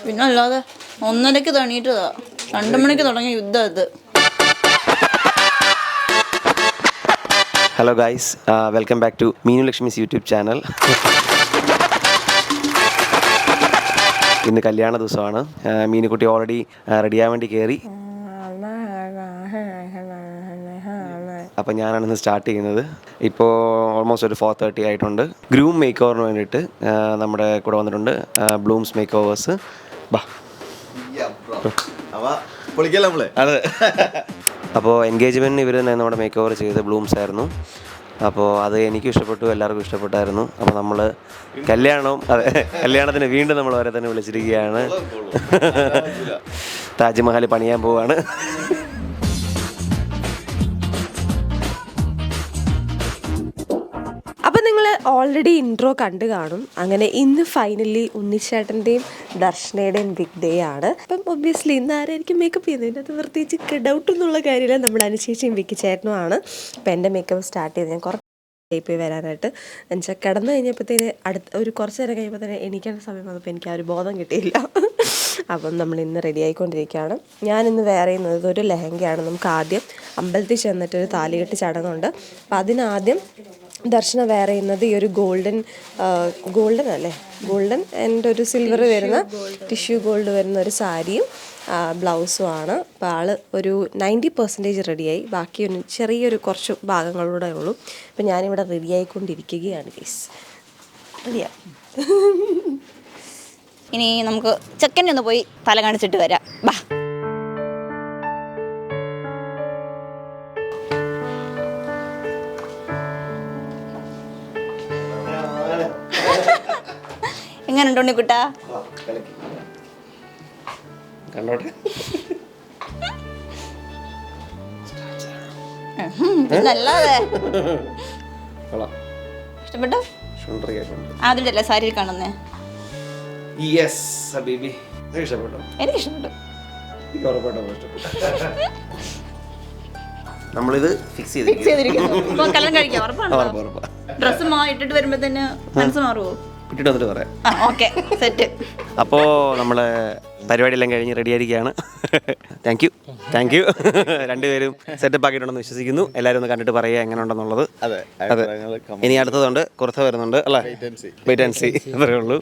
പിന്നെ അല്ലാതെ 1:30 തണീട്ടതാ, 2 മണിക്ക് തുടങ്ങിയ യുദ്ധം ഇത്. Hello guys, welcome back to Meenu Lakshmi's YouTube channel. ഇന്ന് കല്യാണ ദിവസമാണ്. മീനുക്കുട്ടി ഓൾറെഡി റെഡിയാൻ വേണ്ടി കയറി. അപ്പോൾ ഞാനാണ് ഇന്ന് സ്റ്റാർട്ട് ചെയ്യുന്നത്. ഇപ്പോൾ ഓൾമോസ്റ്റ് ഒരു 4:30 ആയിട്ടുണ്ട്. ഗ്രൂം മേക്ക് ഓവറിന് വേണ്ടിയിട്ട് നമ്മുടെ കൂടെ വന്നിട്ടുണ്ട് ബ്ലൂംസ് മേക്ക് ഓവേഴ്സ്. അതെ. അപ്പോൾ എൻഗേജ്മെൻറ്റിന് ഇവർ തന്നെ നമ്മുടെ മേക്ക് ഓവർ ചെയ്ത് ബ്ലൂംസ് ആയിരുന്നു. അപ്പോൾ അത് എനിക്കും ഇഷ്ടപ്പെട്ടു, എല്ലാവർക്കും ഇഷ്ടപ്പെട്ടായിരുന്നു. അപ്പോൾ നമ്മൾ കല്യാണത്തിന് വീണ്ടും നമ്മൾ അവരെ തന്നെ വിളിച്ചിരിക്കുകയാണ്. താജ്മഹൽ പണിയാൻ പോവാണ്. അപ്പം നിങ്ങൾ ഓൾറെഡി ഇൻട്രോ കണ്ടു കാണും. അങ്ങനെ ഇന്ന് ഫൈനലി ഉണ്ണിച്ചേട്ടൻ്റെയും ദർശനയുടെയും ബിഗ് ഡേ ആണ്. അപ്പം ഒബ്വിയസ്ലി ഇന്ന് ആരായിരിക്കും മേക്കപ്പ് ചെയ്യുന്നത്? അത് പ്രത്യേകിച്ച് ഡൗട്ടൊന്നുള്ള കാര്യമില്ല, നമ്മുടെ അനുശേഷിയും വിക്കി ചേട്ടനും ആണ്. അപ്പം എൻ്റെ മേക്കപ്പ് സ്റ്റാർട്ട് ചെയ്ത് ഞാൻ കുറച്ച് പോയി വരാനായിട്ട് എന്നുവെച്ചാൽ കിടന്നു കഴിഞ്ഞപ്പോഴത്തേന് ഒരു കുറച്ച് നേരം കഴിയുമ്പോൾ തന്നെ എണീക്കേണ്ട സമയം വന്നപ്പോൾ എനിക്ക് ആ ഒരു ബോധം കിട്ടിയില്ല. അപ്പം നമ്മൾ ഇന്ന് റെഡി ആയിക്കൊണ്ടിരിക്കുകയാണ്. ഞാനിന്ന് വെയർ ചെയ്യുന്നത് ഒരു ലെഹങ്കയാണ്. നമുക്ക് ആദ്യം അമ്പലത്തിൽ ചെന്നിട്ടൊരു താലികെട്ട് ചടങ്ങുണ്ട്. അപ്പം അതിനാദ്യം ദർശന വെയർ ചെയ്യുന്നത് ഈ ഒരു ഗോൾഡൻ ആൻഡ് ഒരു സിൽവർ വരുന്ന ടിഷ്യൂ ഗോൾഡ് വരുന്ന ഒരു സാരിയും ബ്ലൗസും ആണ്. അപ്പോൾ ആള് ഒരു 90% റെഡിയായി. ബാക്കി ഒരു ചെറിയൊരു കുറച്ച് ഭാഗങ്ങളൂടെ ഉള്ളൂ. അപ്പം ഞാനിവിടെ റെഡി ആയിക്കൊണ്ടിരിക്കുകയാണ് ഗൈസ്. റെഡിയാ. ഇനി നമുക്ക് ചെക്കൻ്റെ ഒന്ന് പോയി തല കാണിച്ചിട്ട് വരാം. ബാ. എങ്ങനെയുണ്ട് ഉണ്ണിക്കുട്ടാ? കണ്ടോട്ടെ. നല്ലതേ. ഇഷ്ടപ്പെട്ടോ? അതിൻ്റെ അല്ലേ സാരിയിൽ കാണുന്നേ? ഇഷ്ടപ്പെട്ടോ? എനിക്ക് ഇഷ്ടപ്പെട്ടു. നമ്മളിത് ഫിക്സ് ചെയ്തിരിക്കുന്നു. കല്യാണം കഴിക്കാം ഉറപ്പാണ്. ഡ്രസ്സ് ഇട്ടിട്ട് വരുമ്പോ തന്നെ മനസ്സ് മാറുമോ? ഇട്ടിട്ട് വന്നിട്ട് പറയാം. Okay, set. അപ്പോൾ നമ്മളെ പരിപാടിയെല്ലാം കഴിഞ്ഞ് റെഡി ആയിരിക്കുകയാണ്. Thank you. രണ്ടുപേരും സെറ്റപ്പ് ആക്കിയിട്ടുണ്ടെന്ന് വിശ്വസിക്കുന്നു. എല്ലാവരും ഒന്ന് കണ്ടിട്ട് പറയുക എങ്ങനെ ഉണ്ടെന്നുള്ളത്. അതെ. ഇനി അടുത്തതുണ്ട്, കുറച്ച് വരുന്നുണ്ട് അല്ലേ? Wait and see. അത്രേ ഉള്ളൂ.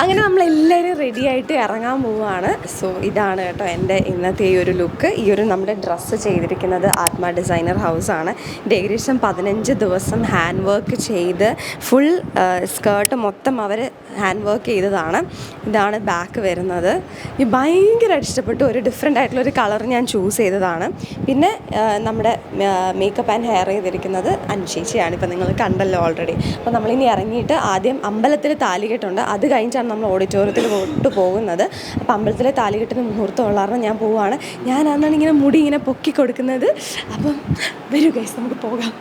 അങ്ങനെ നമ്മളെല്ലാവരും റെഡി ആയിട്ട് ഇറങ്ങാൻ പോവുകയാണ്. സോ ഇതാണ് കേട്ടോ എൻ്റെ ഇന്നത്തെ ഈ ഒരു ലുക്ക്. ഈ ഒരു നമ്മുടെ ഡ്രസ്സ് ചെയ്തിരിക്കുന്നത് ആത്മ ഡിസൈനർ ഹൗസാണ്. ഇത് ഏകദേശം 15 ദിവസം ഹാൻഡ് വർക്ക് ചെയ്ത് ഫുൾ സ്കേർട്ട് മൊത്തം അവർ ഹാൻഡ് വർക്ക് ചെയ്തതാണ്. ഇതാണ് ബാക്ക് വരുന്നത്. ഈ ഭയങ്കരമായിട്ട് ഇഷ്ടപ്പെട്ടു. ഒരു ഡിഫറെൻ്റ് ആയിട്ടുള്ളൊരു കളർ ഞാൻ ചൂസ് ചെയ്തതാണ്. പിന്നെ നമ്മുടെ മേക്കപ്പ് ആൻഡ് ഹെയർ ചെയ്തിരിക്കുന്നത് അനുശേഷിയാണ്. ഇപ്പം നിങ്ങൾ കണ്ടല്ലോ ഓൾറെഡി. അപ്പോൾ നമ്മളിനി ഇറങ്ങിയിട്ട് ആദ്യം അമ്പലത്തിൽ താലികെട്ടുണ്ട്. അത് കഴിഞ്ഞിട്ടാണ് നമ്മൾ ഓഡിറ്റോറിയത്തിൽ പോകുന്നത്. അപ്പം അമ്പലത്തിലെ താലികെട്ടിന് മുഹൂർത്തമുള്ള കാരണം ഞാൻ പോവുകയാണ്. ഞാനാണ് ഇങ്ങനെ മുടി ഇങ്ങനെ പൊക്കി കൊടുക്കുന്നത്. അപ്പം വരൂ ഗൈസ്, നമുക്ക് പോകാം.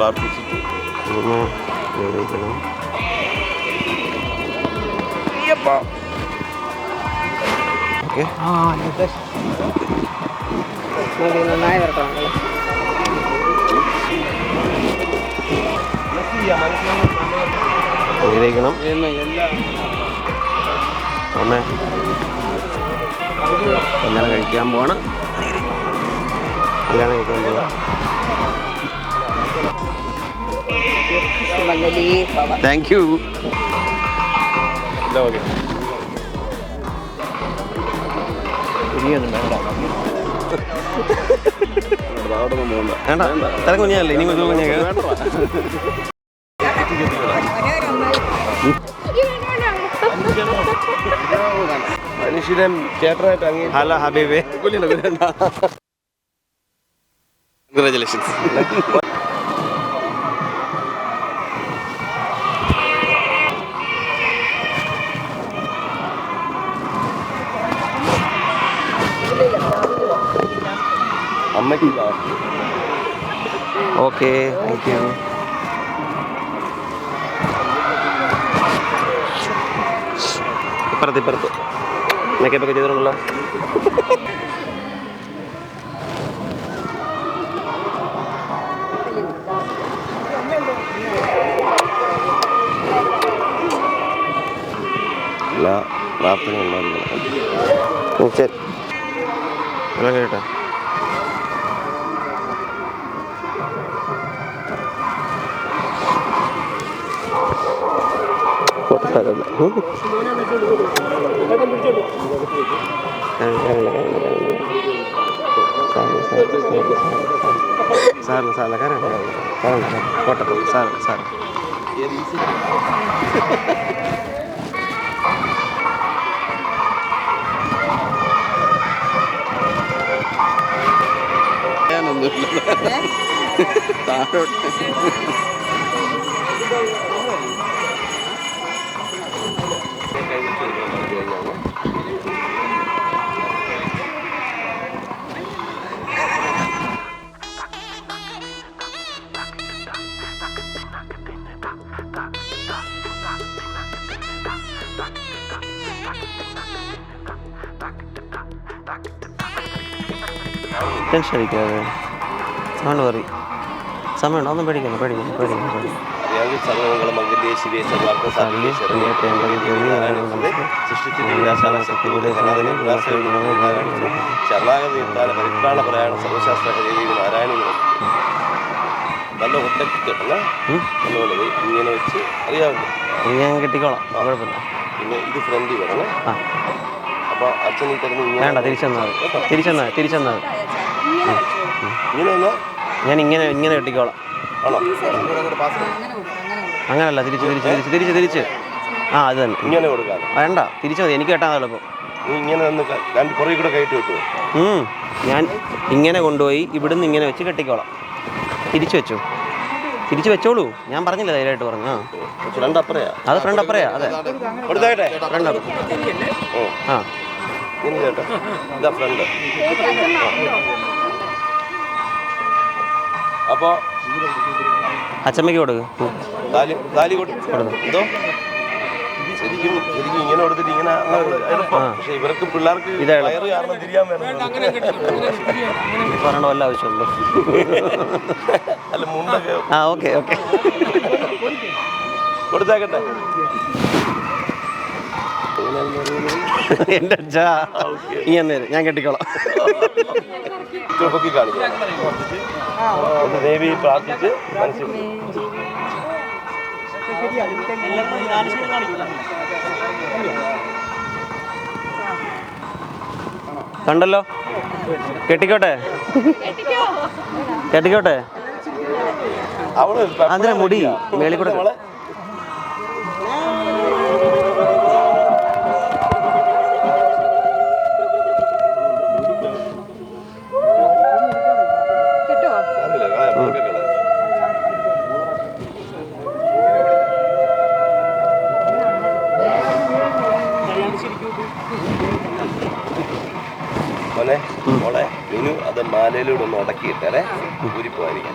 പ്രാർത്ഥിച്ചിട്ട് നന്നായി വരട്ടോ. അനുഗ്രഹിക്കണം. അമ്മേ കല്യാണം കഴിക്കാൻ പോവാണ്. കല്യാണം കഴിക്കാൻ പോവാ. Thank you. ഇനിയൊന്നും വേണ്ട. വേണ്ട ഇത്ര കുഞ്ഞല്ലേ ഇനി കൊച്ചു കുഞ്ഞൊക്കെ മനുഷ്യൻ ചേട്ടനായിട്ട് അങ്ങ് ഹലോ ഹബീബേ കൺഗ്രാജുലേഷൻസ്. അമ്മയ്ക്ക് ഓക്കെ താങ്ക് യു. ഇപ്പുറത്ത് മേക്കപ്പൊക്കെ ചെയ്തിട്ടുണ്ടല്ലോ. എല്ലാ പ്രാർത്ഥനയും ഉണ്ടായിരുന്നു. ശരി എല്ലാം കേട്ടോ. സാറിന് കോട്ടപ്പോ സാറ് ടെൻഷൻ അടിക്കാതെ സൗണ്ട് പറയും. സമയമുണ്ടോ? ഒന്നും പേടിക്കണം. സർവമംഗള മംഗല്യേ ശിവേ സർവാർത്ഥ സാധികേ ശരണാഗതി പരിത്രാണ പ്രയാണ സർവശാസ്ത്ര ഹരിദേവി നാരായണി. നല്ല ഒറ്റക്ക് കിട്ടണം. നല്ലപോലെ ഇങ്ങനെ വെച്ച് അറിയാവുന്നു. ഞാൻ കിട്ടിക്കോളാം, കുഴപ്പമില്ല. പിന്നെ ഇത് ഫ്രണ്ടിൽ വരണം. അപ്പൊ അച്ഛൻ ഈ തരുന്ന വേണ്ട, തിരിച്ചെന്നാൽ ഇങ്ങനെ വന്നാൽ ഞാൻ ഇങ്ങനെ കെട്ടിക്കോളാം. ആണോ? അങ്ങനല്ല, തിരിച്ച് ആ അത് തന്നെ. ഇങ്ങനെ കൊടുക്കാം. വേണ്ട, തിരിച്ചു മതി, എനിക്ക് കെട്ടാൻ എളുപ്പം. നീ ഇങ്ങനെ ഒന്ന് രണ്ട് പുറകെ കൂടെ കയറ്റി വെക്കുമോ? ഞാൻ ഇങ്ങനെ കൊണ്ടുപോയി ഇവിടുന്ന് ഇങ്ങനെ വെച്ച് കെട്ടിക്കോളാം. തിരിച്ചു വെച്ചോളൂ, ഞാൻ പറഞ്ഞില്ല, ധൈര്യമായിട്ട് പറഞ്ഞു. ഫ്രണ്ട് അപ്പറയാ? അത് ഫ്രണ്ട് അപ്പറയാ. അതെ, ഫ്രണ്ട് അപ്പ. ആ ഇങ്ങനെ ചേട്ടാ, ഇതാ ഫ്രണ്ട്. അപ്പോ അച്ചമ്മയ്ക്ക് കൊടുക്ക്. താലി കൊടുക്കും. എന്തോ ശരിക്കും ഇങ്ങനെ കൊടുത്തിട്ട് ഇങ്ങനെ എളുപ്പം. പക്ഷെ ഇവർക്ക് പിള്ളേർക്ക് വയറ് കാരണം തിരിയാൻ പറയണ വല്ല ആവശ്യമുണ്ടോ? അല്ല മുണ്ടൊക്കെ. ആ ഓക്കെ കൊടുത്തേക്കട്ടെ. എൻ്റെ അച്ഛാ ഈ എന്നേരം ഞാൻ കെട്ടിക്കോളാം. പൊക്കി കാണിക്കാം. ദേവി പ്രാർത്ഥിച്ച് മനസ്സിൽ കണ്ടല്ലോ. കെട്ടിക്കോട്ടെ അവള് അതിനെ മുടി മേളിൽ കൂടെ. മോളെ മിനു അത് മാലയിലൂടെ ഒന്ന് ഉടക്കിയിട്ടേ ഊരിപ്പോയിരിക്കും.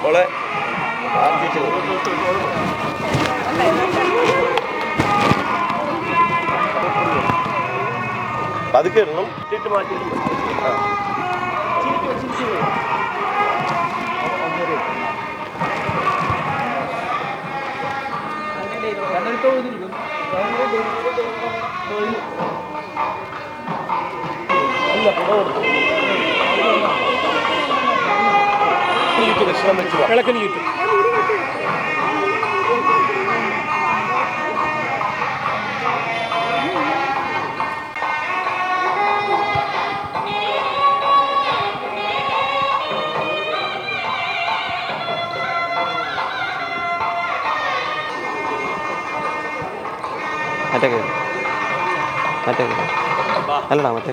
മോളെ പതുക്കെ ഇടണം. ഇട്ടിട്ട് മാറ്റി. വിളക്കിന് ചുറ്റും അല്ലടാ മറ്റേ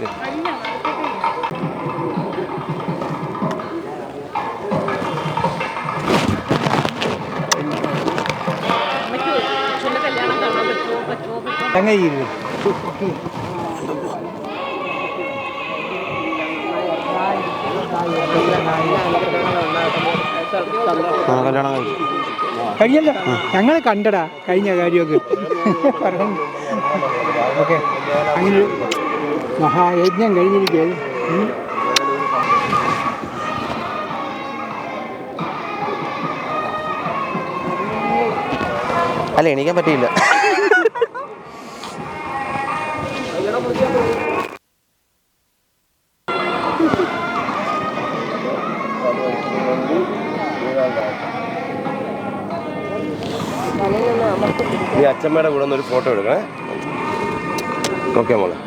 കല്യാണം കഴിച്ചു കഴിയല്ലോ ഞങ്ങൾ കണ്ടടാ കഴിഞ്ഞ കാര്യമൊക്കെ ഓക്കെ അങ്ങനെ മഹായജ്ഞം കഴിഞ്ഞിരിക്കുകയാണ്. അല്ല എണീക്കാൻ പറ്റിയില്ല. ഈ അച്ഛമ്മയുടെ കൂടെ ഒരു ഫോട്ടോ എടുക്കണേ. ഓക്കെ മോളെ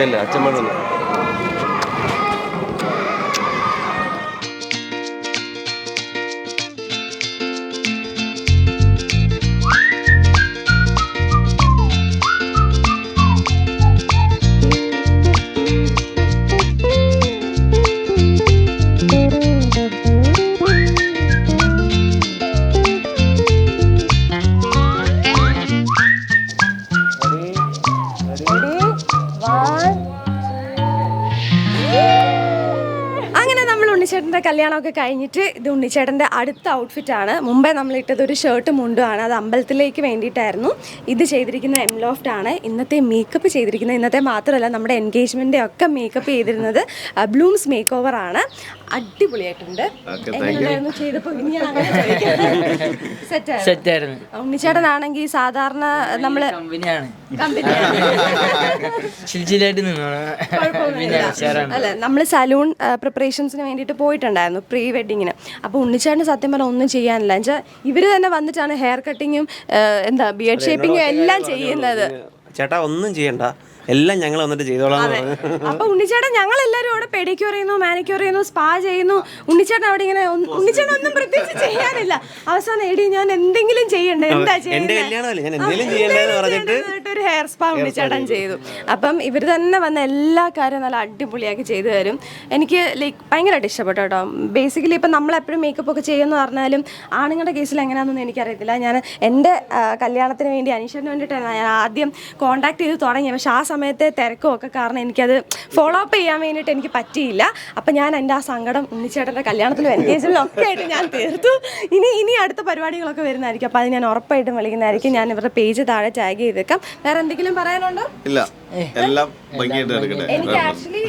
അല്ലേ അച്ഛമ്മയുടെ ഒന്ന് ഉണ്ണിച്ചേട്ടൻ്റെ കല്യാണമൊക്കെ കഴിഞ്ഞിട്ട് ഇത് ഉണ്ണിച്ചേട്ടൻ്റെ അടുത്ത ഔട്ട്ഫിറ്റാണ്. മുമ്പേ നമ്മൾ ഇട്ടത് ഒരു ഷർട്ട് മുണ്ടുമാണ്, അത് അമ്പലത്തിലേക്ക് വേണ്ടിയിട്ടായിരുന്നു. ഇത് ചെയ്തിരിക്കുന്ന എംലോഫ്റ്റ് ആണ്. ഇന്നത്തെ മേക്കപ്പ് ചെയ്തിരിക്കുന്നത്, ഇന്നത്തെ മാത്രമല്ല നമ്മുടെ എൻഗേജ്മെൻ്റ് ഒക്കെ മേക്കപ്പ് ചെയ്തിരുന്നത് ബ്ലൂംസ് മേക്ക് ഓവർ ആണ്. അടിപൊളിയായിട്ടുണ്ട്. എങ്ങനെയായിരുന്നു ചെയ്തപ്പോൾ? ഇനി ഞാൻ അങ്ങനെ സെറ്റായിരുന്നു. ഉണ്ണിച്ചേട്ടനാണെങ്കിൽ സാധാരണ നമ്മൾ അല്ല നമ്മൾ സലൂൺ പ്രിപ്പറേഷൻസിന് വേണ്ടിയിട്ട് പോയിട്ടുണ്ടായിരുന്നു പ്രീ വെഡിങ്ങിന്. അപ്പോൾ ഉണ്ണിച്ചേട്ടന് സത്യം പറഞ്ഞാൽ ഒന്നും ചെയ്യാനില്ല. എന്നുവെച്ചാൽ ഇവർ തന്നെ വന്നിട്ടാണ് ഹെയർ കട്ടിങ്ങും ബിയർഡ് ഷേപ്പിങ്ങും എല്ലാം ചെയ്യുന്നത്. ചേട്ടാ ഒന്നും ചെയ്യണ്ട, എല്ലാം ഞങ്ങൾ വന്നിട്ട് ചെയ്തോളാം. അപ്പൊ ഉണ്ണിച്ചേട്ടൻ ഞങ്ങൾ എല്ലാവരും അവിടെ പെഡിക്യൂർ ചെയ്യുന്നു, മാനിക്യൂർ ചെയ്യുന്നു, സ്പാ ചെയ്യുന്നു. ഉണ്ണിച്ചേട്ടൻ അവിടെ ഇങ്ങനെ ഉണ്ണിച്ചേട്ടൻ ഒന്നും പ്രത്യേകിച്ച് ചെയ്യാനില്ല. അവസാനം എടി ഞാൻ എന്തെങ്കിലും ചെയ്യണ്ടേ, എന്താ ചെയ്യുന്നത് ഒരു ഹെയർ സ്പാ ഉണ്ണിച്ചേട്ടൻ ചെയ്തു. അപ്പം ഇവർ തന്നെ വന്ന എല്ലാ കാര്യവും നല്ല അടിപൊളിയാക്കി ചെയ്തു തരും. എനിക്ക് ലൈക്ക് ഭയങ്കരമായിട്ട് ഇഷ്ടപ്പെട്ടു കേട്ടോ. ബേസിക്കലി ഇപ്പം നമ്മളെപ്പോഴും മേക്കപ്പ് ഒക്കെ ചെയ്യുമെന്ന് പറഞ്ഞാലും ആണുങ്ങളുടെ കേസിൽ എങ്ങനെയാണെന്നൊന്നും എനിക്കറിയത്തില്ല. ഞാൻ എൻ്റെ കല്യാണത്തിന് വേണ്ടി അനീഷന് വേണ്ടിയിട്ടാണ് ഞാൻ ആദ്യം കോൺടാക്ട് ചെയ്ത് തുടങ്ങിയത്. പക്ഷേ ആ സമയത്തെ തിരക്കും ഒക്കെ കാരണം എനിക്കത് ഫോളോ അപ്പ് ചെയ്യാൻ വേണ്ടിയിട്ട് എനിക്ക് പറ്റിയില്ല. അപ്പം ഞാൻ എൻ്റെ ആ സങ്കടം ഉണ്ണിച്ചേട്ടൻ്റെ കല്യാണത്തിലും എൻഗേജ്മെൻറ്റിലും ഒക്കെ ആയിട്ട് ഞാൻ തീർത്തു. ഇനി അടുത്ത പരിപാടികളൊക്കെ വരുന്നതായിരിക്കും. അപ്പോൾ അത് ഞാൻ ഉറപ്പായിട്ടും വിളിക്കുന്നതായിരിക്കും. ഞാൻ ഇവരുടെ പേജ് താഴെ ടാഗ് ചെയ്തേക്കാം. വേറെ എന്തെങ്കിലും പറയാനുണ്ടോ? ഇല്ല, എല്ലാം എനിക്ക് ആക്ച്വലി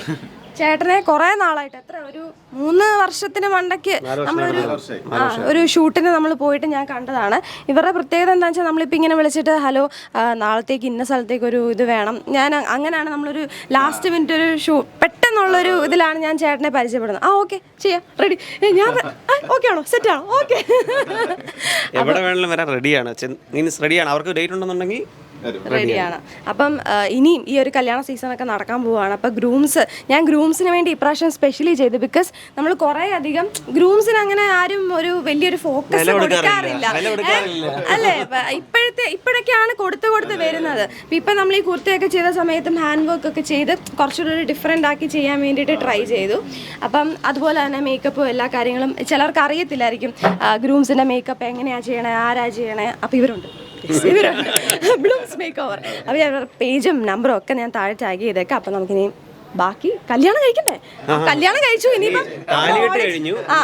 ചേട്ടനെ കുറെ നാളായിട്ട് ഒരു 3 വർഷത്തിന് മണ്ടയ്ക്ക് നമ്മളൊരു ഒരു ഷൂട്ടിന് നമ്മൾ പോയിട്ട് ഞാൻ കണ്ടതാണ്. ഇവരുടെ പ്രത്യേകത എന്താണെന്ന് വെച്ചാൽ നമ്മളിപ്പോൾ ഇങ്ങനെ വിളിച്ചിട്ട് ഹലോ നാളത്തേക്ക് ഇന്ന സ്ഥലത്തേക്ക് ഒരു ഇത് വേണം, ഞാൻ അങ്ങനെയാണ് നമ്മളൊരു ലാസ്റ്റ് മിനിറ്റ് ഒരു പെട്ടെന്നുള്ളൊരു ഇതിലാണ് ഞാൻ ചേട്ടനെ പരിചയപ്പെടുന്നത്. ഓക്കെ ചെയ്യാം, റെഡി, ഞാൻ ഓക്കെ ആണോ, സെറ്റ് ആണോ, ഓക്കെ, എവിടെ വേണമെങ്കിലും വരാൻ റെഡിയാണ്. റെഡിയാണ്, അവർക്ക് ഡേറ്റ് ഉണ്ടെന്നുണ്ടെങ്കിൽ റെഡിയാണ്. അപ്പം ഇനിയും ഈ ഒരു കല്യാണ സീസണൊക്കെ നടക്കാൻ പോവുകയാണ്. അപ്പം ഞാൻ ഗ്രൂംസിന് വേണ്ടി ഇപ്രാവശ്യം സ്പെഷ്യലി ചെയ്തു. ബിക്കോസ് നമ്മൾ കുറേ അധികം ഗ്രൂംസിന് അങ്ങനെ ആരും ഒരു വലിയൊരു ഫോക്കസ് കൊടുക്കാറില്ല അല്ലേ. ഇപ്പോഴൊക്കെയാണ് കൊടുത്ത് വരുന്നത്. ഇപ്പം നമ്മൾ ഈ കുർത്തയൊക്കെ ചെയ്ത സമയത്തും ഹാൻഡ് വർക്ക് ഒക്കെ ചെയ്ത് കുറച്ചുകൂടി ഒരു ഡിഫറെൻ്റ് ആക്കി ചെയ്യാൻ വേണ്ടിയിട്ട് ട്രൈ ചെയ്തു. അപ്പം അതുപോലെ തന്നെ മേക്കപ്പും എല്ലാ കാര്യങ്ങളും ചിലർക്ക് അറിയത്തില്ലായിരിക്കും ഗ്രൂംസിൻ്റെ മേക്കപ്പ് എങ്ങനെയാണ് ചെയ്യണേ, ആരാ ചെയ്യണേ. അപ്പം ഇവരുണ്ട് ബ്ലൂംസ് മേക്ക് ഓവർ. അപ്പോൾ ഞാൻ പേജും നമ്പറും ഒക്കെ ഞാൻ താഴെ ടാഗ് ചെയ്തേക്കാം. അപ്പം നമുക്കിനി ബാക്കി കല്യാണം കഴിക്കണ്ടേ, കല്യാണം കഴിച്ചു, ഇനിയിപ്പം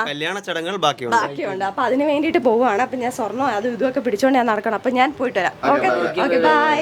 കല്യാണ ചടങ്ങുകൾ ബാക്കിയുണ്ട്. അപ്പം അതിന് വേണ്ടിയിട്ട് പോവുകയാണ്. അപ്പം ഞാൻ സ്വർണ്ണം അതും ഇതുമൊക്കെ പിടിച്ചോണ്ട് ഞാൻ നടക്കണം. അപ്പം ഞാൻ പോയിട്ട് വരാം. Okay, by.